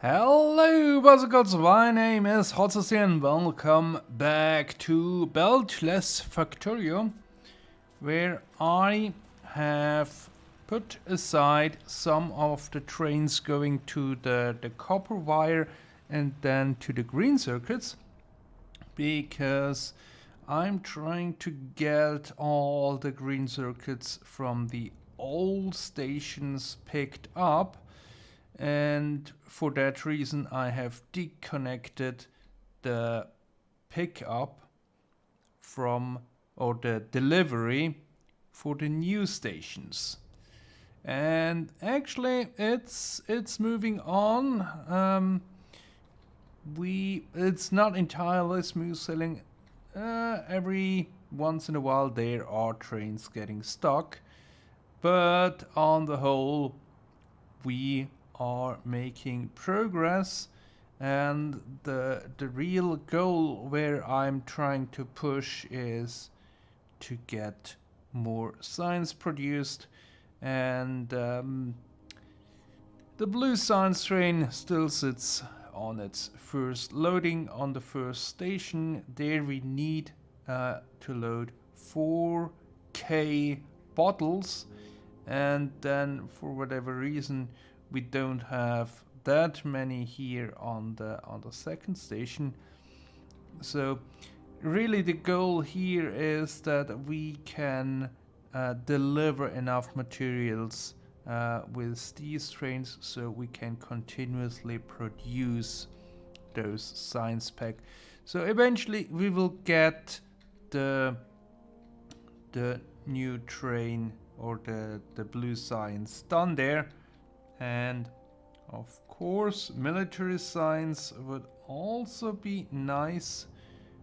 Hello, Buzzcocks. My name is Hotzes and welcome back to Beltless Factorio, where I have put aside some of the trains going to the copper wire and then to the green circuits, because I'm trying to get all the green circuits from the old stations picked up, and for that reason I have deconnected the pickup from, or the delivery for the new stations. And actually it's moving on. It's not entirely smooth sailing. Every once in a while there are trains getting stuck, but on the whole we are making progress, and the real goal where I'm trying to push is to get more signs produced, and the blue signs train still sits on its first loading on the first station. There we need to load 4K bottles, and then for whatever reason we don't have that many here on the second station. So really the goal here is that we can deliver enough materials with these trains so we can continuously produce those science pack. So eventually we will get the new train or the blue science done there. And of course military science would also be nice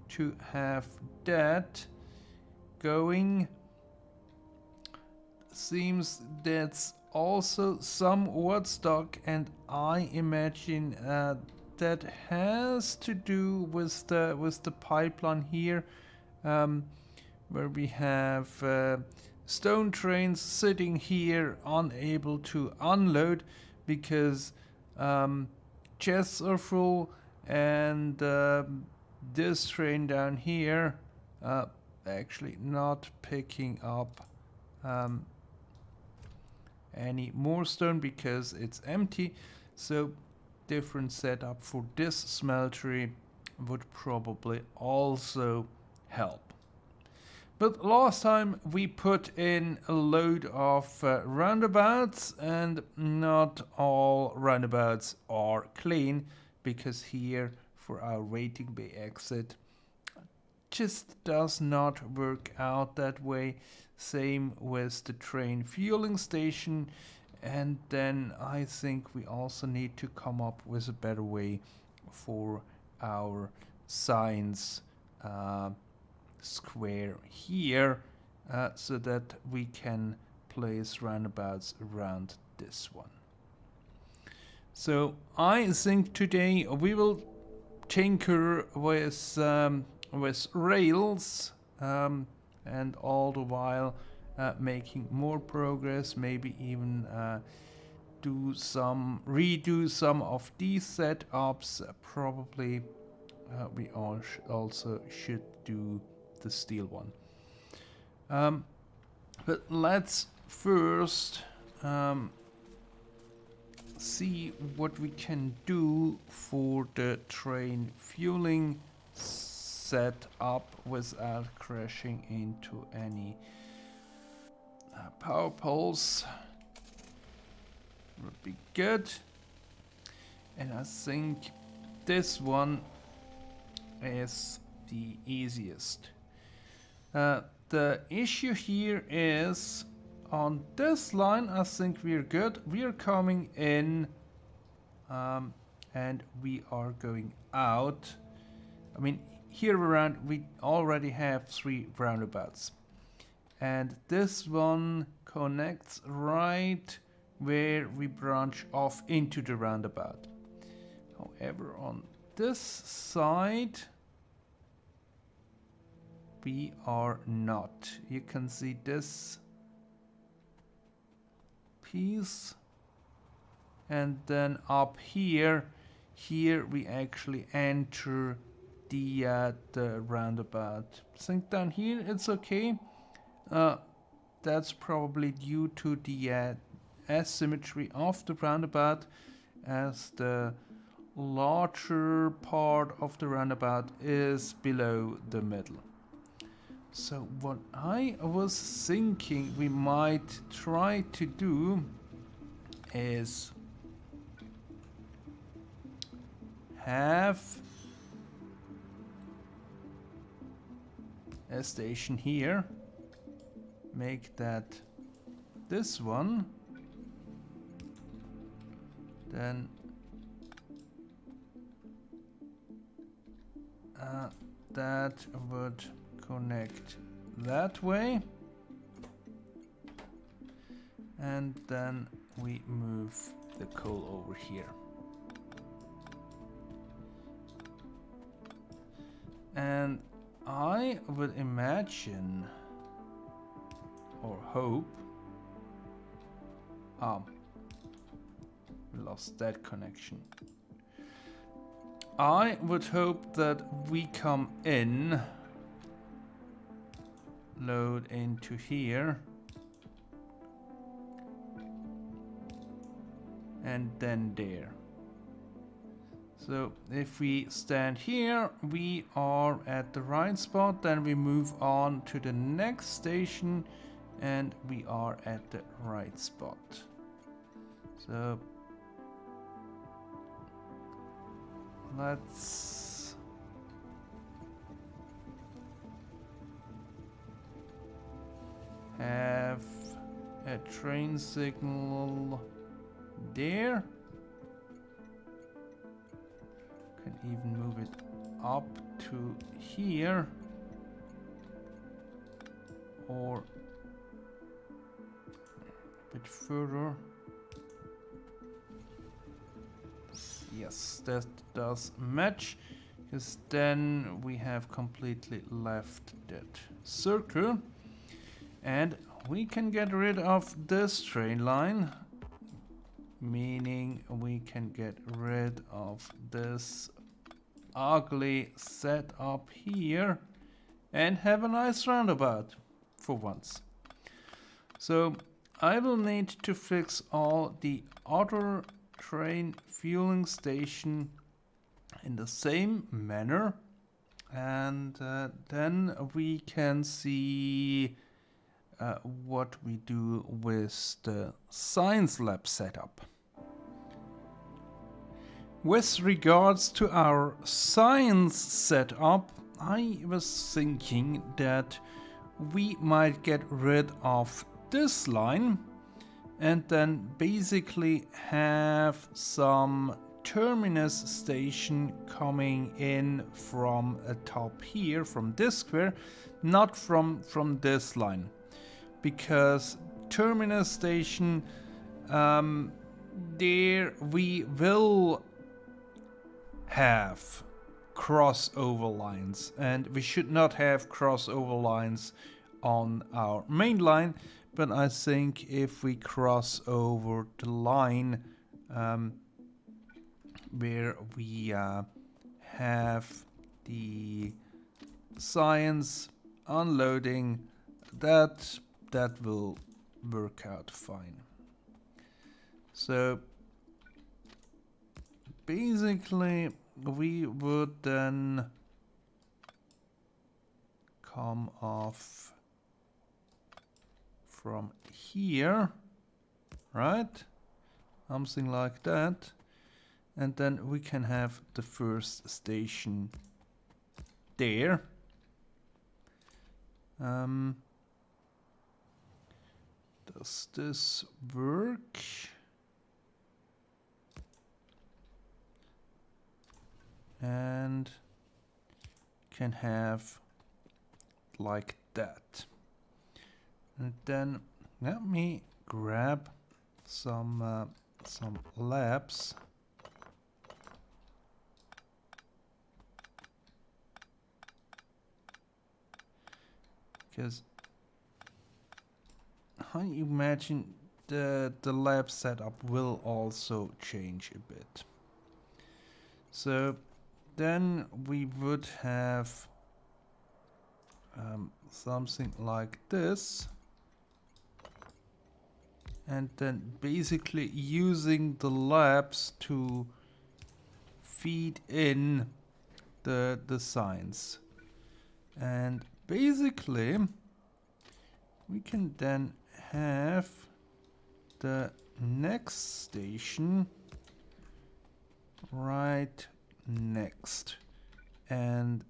to have that going. Seems that's also somewhat stuck, and I imagine that has to do with the pipeline here, where we have stone trains sitting here unable to unload because chests are full, and this train down here actually not picking up any more stone because it's empty. So different setup for this smeltery would probably also help. But last time we put in a load of roundabouts, and not all roundabouts are clean, because here for our waiting bay exit just does not work out that way. Same with the train fueling station, and then I think we also need to come up with a better way for our science square here, so that we can place roundabouts around this one. So I think today we will tinker with rails, and all the while making more progress, maybe even redo some of these setups. Probably we also should do the steel one. But let's first see what we can do for the train fueling set up without crashing into any power poles. Would be good. And I think this one is the easiest. The issue here is on this line. I think we're good. We are coming in and we are going out. I mean, here around we already have 3 roundabouts, and this one connects right where we branch off into the roundabout. However, on this side we are not. You can see this piece, and then up here here we actually enter the roundabout. I think down here it's okay. That's probably due to the asymmetry of the roundabout, as the larger part of the roundabout is below the middle. So what I was thinking we might try to do is have a station here, make that this one, then that would connect that way, and then we move the coal over here. And I would imagine or hope, we lost that connection. I would hope that we come in, load into here, and then there. So if we stand here, we are at the right spot, then we move on to the next station and we are at the right spot. So let's have a train signal there. Can even move it up to here, or a bit further. Yes, that does match, because then we have completely left that circle, and we can get rid of this train line, meaning we can get rid of this ugly setup here and have a nice roundabout for once. So I will need to fix all the other train fueling station in the same manner, and then we can see what we do with the science lab setup. With regards to our science setup, I was thinking that we might get rid of this line and then basically have some terminus station coming in from a top here, from this square, not from this line. Because terminus station, there we will have crossover lines, and we should not have crossover lines on our main line, but I think if we cross over the line where we have the science unloading, that will work out fine. So basically we would then come off from here, right? Something like that. And then we can have the first station there. Does this work? And can have like that. And then let me grab some labs. Because I imagine the lab setup will also change a bit. So then we would have something like this. And then basically using the labs to feed in the signs. And basically we can then have the next station right next and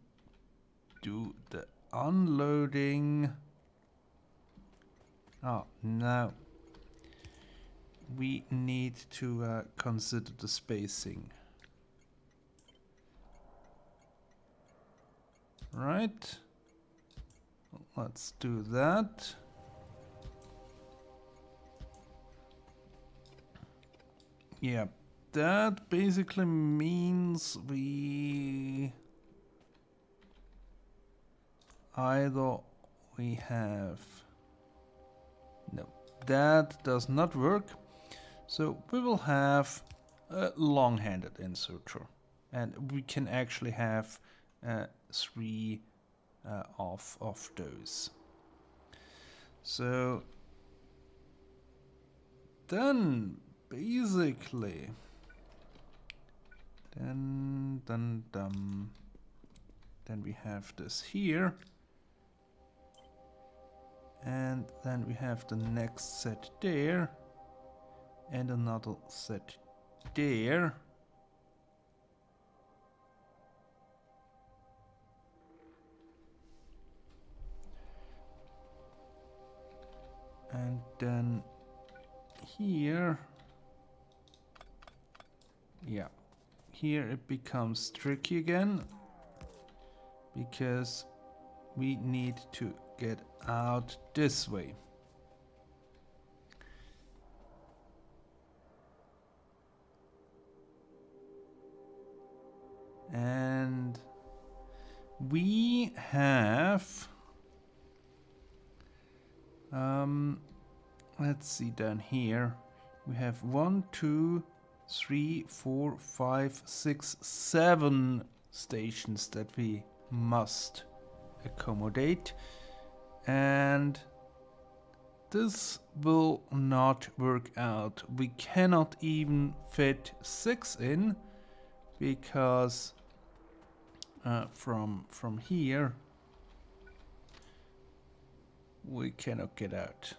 do the unloading. Oh, now we need to consider the spacing. Right, let's do that. Yeah, that basically means we either we have, no, that does not work. So we will have a long-handed inserter, and we can actually have 3 of those. So then basically then we have this here, and then we have the next set there and another set there. And then here, yeah, here it becomes tricky again because we need to get out this way. And we have, let's see down here, we have 1, 2, 3, 4, 5, 6, 7 stations that we must accommodate, and this will not work out. We cannot even fit 6 in because from here we cannot get out.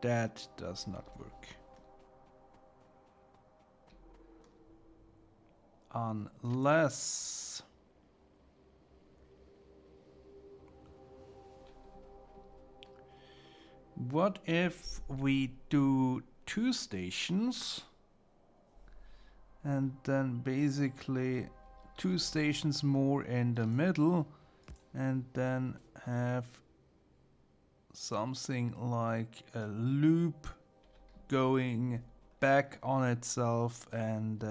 That does not work. Unless what if we do 2 stations and then basically 2 stations more in the middle and then have something like a loop going back on itself and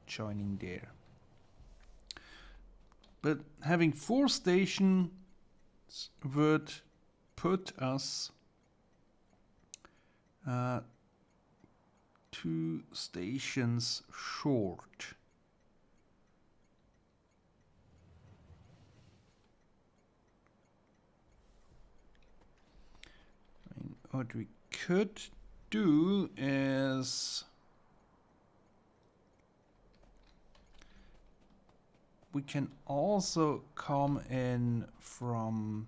joining there. But having 4 stations would put us 2 stations short. I mean, what we could do is we can also come in from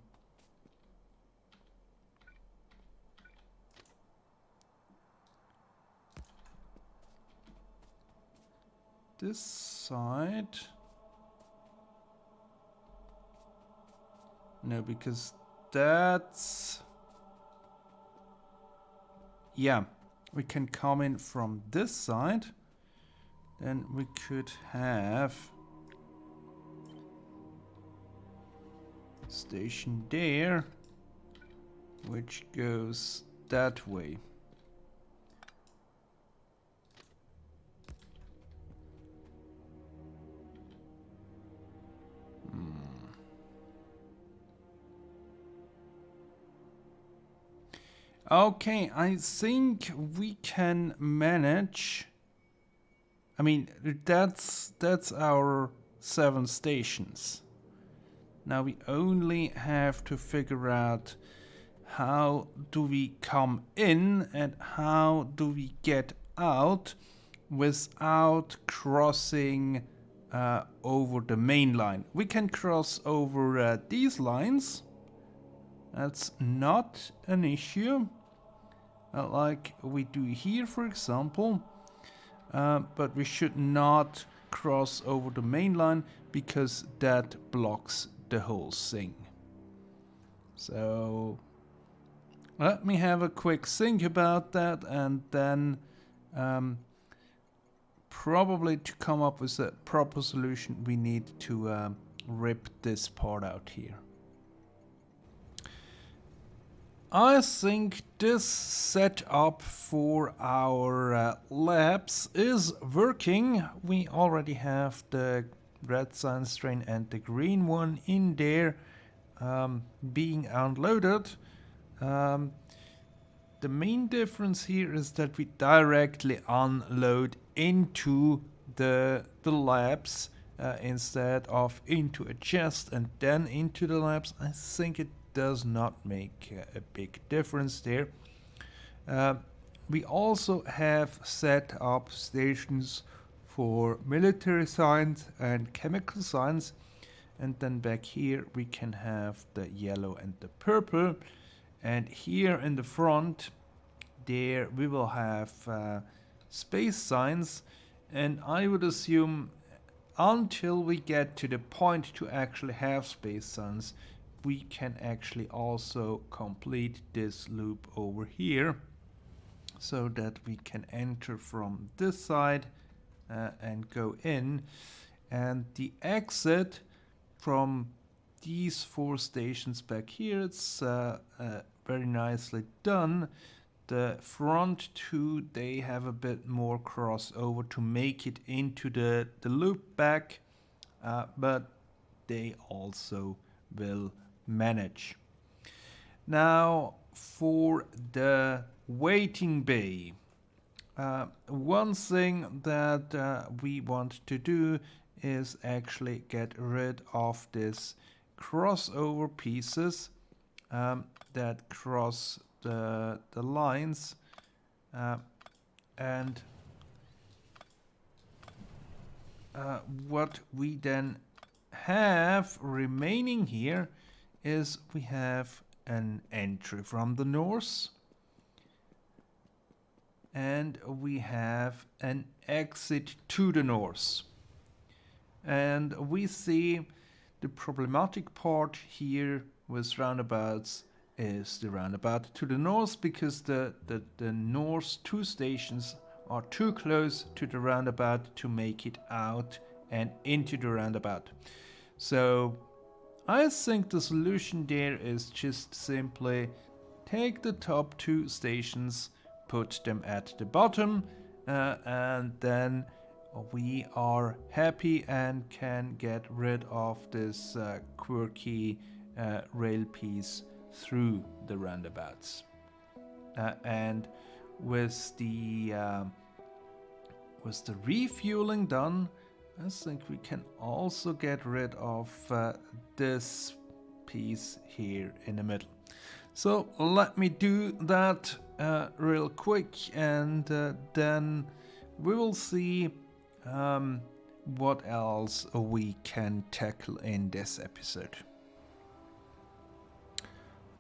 this side. No, because that's, yeah, we can come in from this side. Then we could have station there, which goes that way. Okay, I think we can manage I mean, that's our 7 stations. Now we only have to figure out how do we come in and how do we get out without crossing over the main line. We can cross over these lines. That's not an issue, like we do here, for example. But we should not cross over the main line because that blocks the whole thing. So let me have a quick think about that, and then probably to come up with a proper solution we need to rip this part out here. I think this setup for our labs is working. We already have the red science train and the green one in there being unloaded. The main difference here is that we directly unload into the labs instead of into a chest and then into the labs. I think it does not make a big difference there. We also have set up stations for military science and chemical science, and then back here we can have the yellow and the purple, and here in the front there we will have space science, and I would assume until we get to the point to actually have space science we can actually also complete this loop over here so that we can enter from this side and go in, and the exit from these 4 stations back here, it's very nicely done. The front 2, they have a bit more crossover to make it into the loop back, but they also will manage. Now for the waiting bay, one thing that we want to do is actually get rid of this crossover pieces that cross the lines, and what we then have remaining here is we have an entry from the north and we have an exit to the north. And we see the problematic part here with roundabouts is the roundabout to the north, because the north 2 stations are too close to the roundabout to make it out and into the roundabout. So I think the solution there is just simply take the top 2 stations, put them at the bottom, and then we are happy and can get rid of this quirky rail piece through the roundabouts. And with the refueling done, I think we can also get rid of this piece here in the middle. So let me do that real quick, and then we will see what else we can tackle in this episode.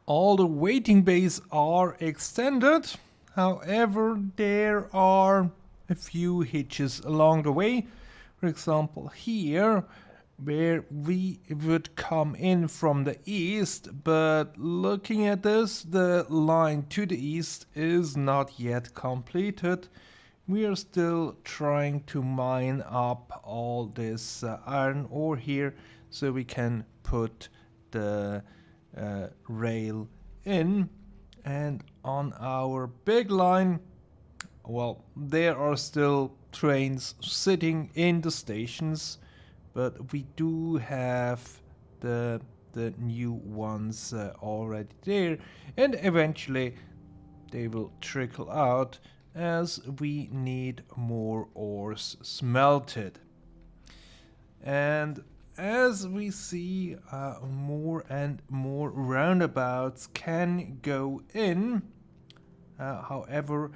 All the waiting bays are extended, however there are a few hitches along the way. For example, here where we would come in from the east, but looking at this, the line to the east is not yet completed. We are still trying to mine up all this iron ore here so we can put the rail in. And on our big line, well, there are still trains sitting in the stations, but we do have the new ones already there, and eventually they will trickle out as we need more ores smelted. And as we see, more and more roundabouts can go in. However,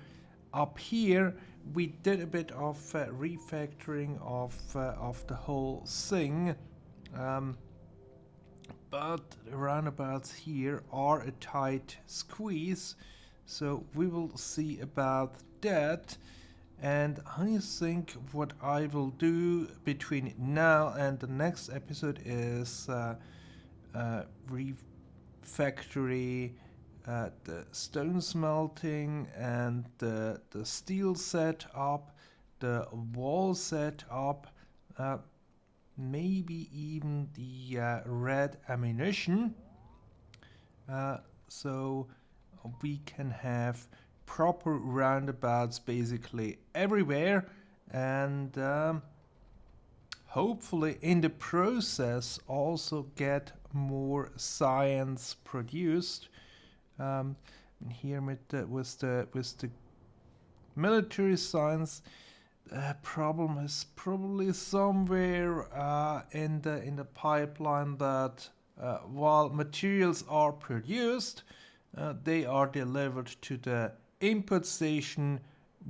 up here we did a bit of refactoring of the whole thing, but the roundabouts here are a tight squeeze, so we will see about that. And I think what I will do between now and the next episode is refactory the stone smelting and the steel setup, the wall setup, maybe even the red ammunition, so we can have proper roundabouts basically everywhere, and hopefully in the process also get more science produced. Here with the military science, the problem is probably somewhere in the pipeline that while materials are produced, they are delivered to the input station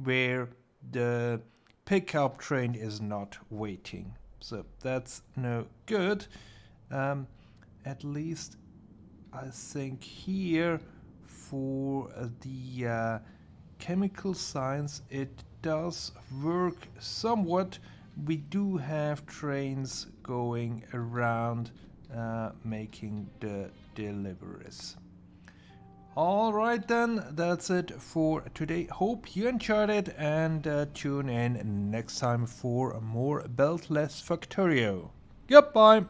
where the pickup train is not waiting. So that's no good. At least I think here for the chemical science it does work somewhat. We do have trains going around making the deliveries. Alright then, that's it for today. Hope you enjoyed it, and tune in next time for more Beltless Factorio. Goodbye!